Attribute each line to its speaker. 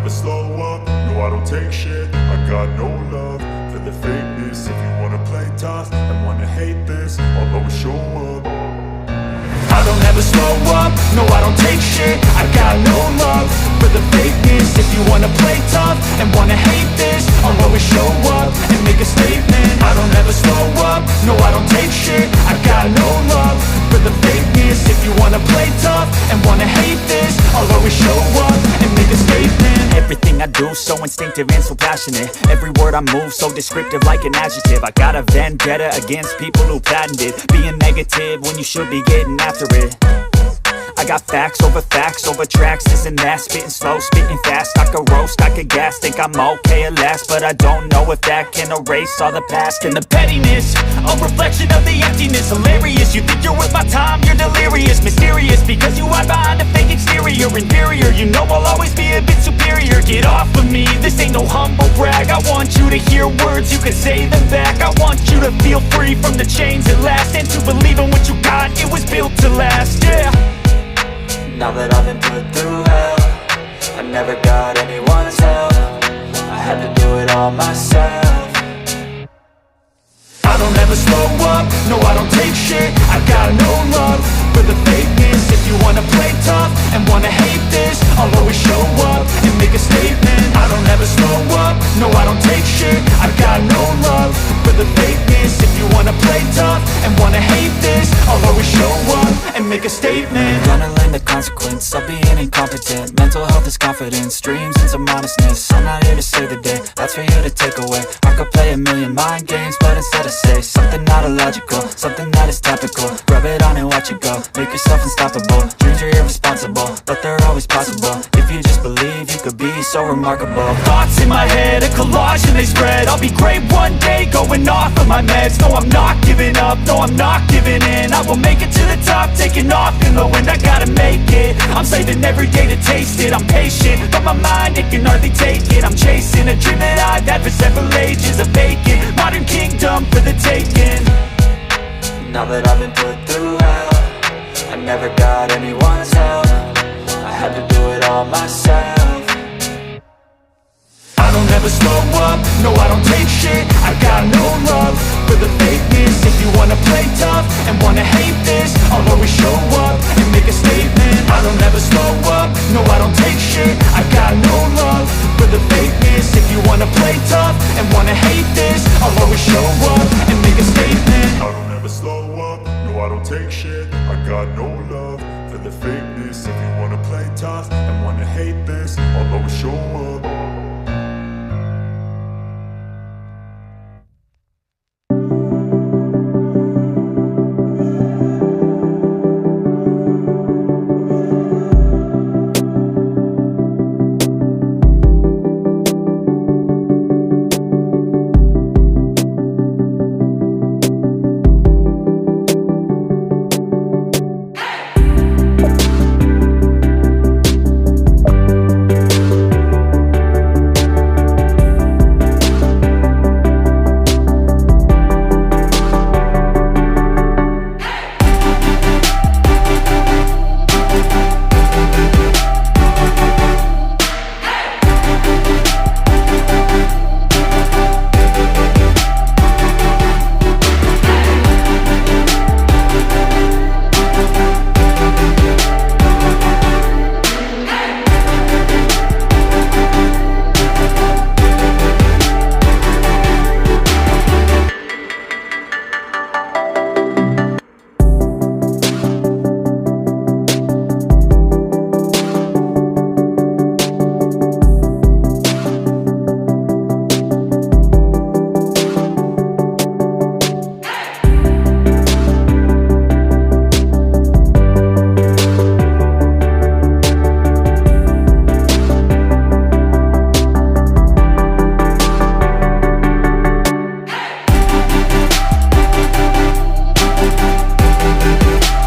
Speaker 1: never slow up, no I don't take shit. I got no love for the fakeness. If you wanna play tough and wanna hate this, I'll always show up. I don't ever slow up, no I don't take shit. I got no love for the fakeness. If you wanna play tough and wanna hate this, I'll always show up and make a statement. I don't ever slow up, no I don't take shit. I got no love for the fakeness. If you wanna play tough and wanna hate this, I'll always show up and make a statement.
Speaker 2: Everything I do so instinctive and so passionate. Every word I move so descriptive like an adjective. I got a vendetta against people who patented being negative when you should be getting after it. I got facts over tracks, this and that. Spitting slow, spitting fast. I could roast, I could gas. Think I'm okay at last, but I don't know if that can erase all the past. And the pettiness, a reflection of the emptiness. Hilarious, you think you're worth my time, you're delirious. Mysterious, because you hide behind a fake exterior. Inferior, you know I'll always be a bit superior. Get off of me, this ain't no humble brag. I want you to hear words, you can say them back. I want you to feel free from the chains at last, and to believe in what you got, it was built to last, yeah.
Speaker 3: Now that I've been put through hell, I never got anyone's help. I had to do it all myself.
Speaker 1: I don't ever slow up, no I don't take shit. I got no love for the fakeness. If you wanna play tough and wanna hate this, I'll always show up and make a statement. I don't ever slow up, no I don't take shit. I got no love for the fakeness. If you wanna play tough and wanna hate this, I'll always show up and make a statement.
Speaker 3: Gonna learn the consequence of being incompetent. Mental health is confidence, dreams and some honestness. I'm not here to save the day, that's for you to take away. I could play a million mind games, but instead I say something not illogical, something that is topical. Rub it on and watch it go, make yourself unstoppable. Dreams are irresponsible, but they're always possible. If you just believe, you could be so remarkable.
Speaker 2: Thoughts in my head, a collage and they spread. I'll be great one day, going off of my meds. No, I'm not giving up, no, I'm not giving in. I will make it to the top, taking off in the wind. I gotta make it, I'm saving every day to taste it. I'm patient, but my mind, it can hardly take it. I'm chasing a dream that I've had for several ages. A vacant, modern kingdom for the taking.
Speaker 3: Now that I've been put through hell, I never got anyone's help. I had to do it all myself.
Speaker 1: I don't ever slow up, no I don't take shit. I got no love for the fakeness. If you wanna play tough and wanna hate this, I'll always show up and make a statement. I don't ever slow up, no I don't take shit. I got no love for the fakeness. If you wanna play tough and wanna hate this, I'll always show up and make a statement. I don't ever slow up, no I don't take shit. I got no love for the fakeness. If you wanna play tough and wanna hate this, I'll always show up.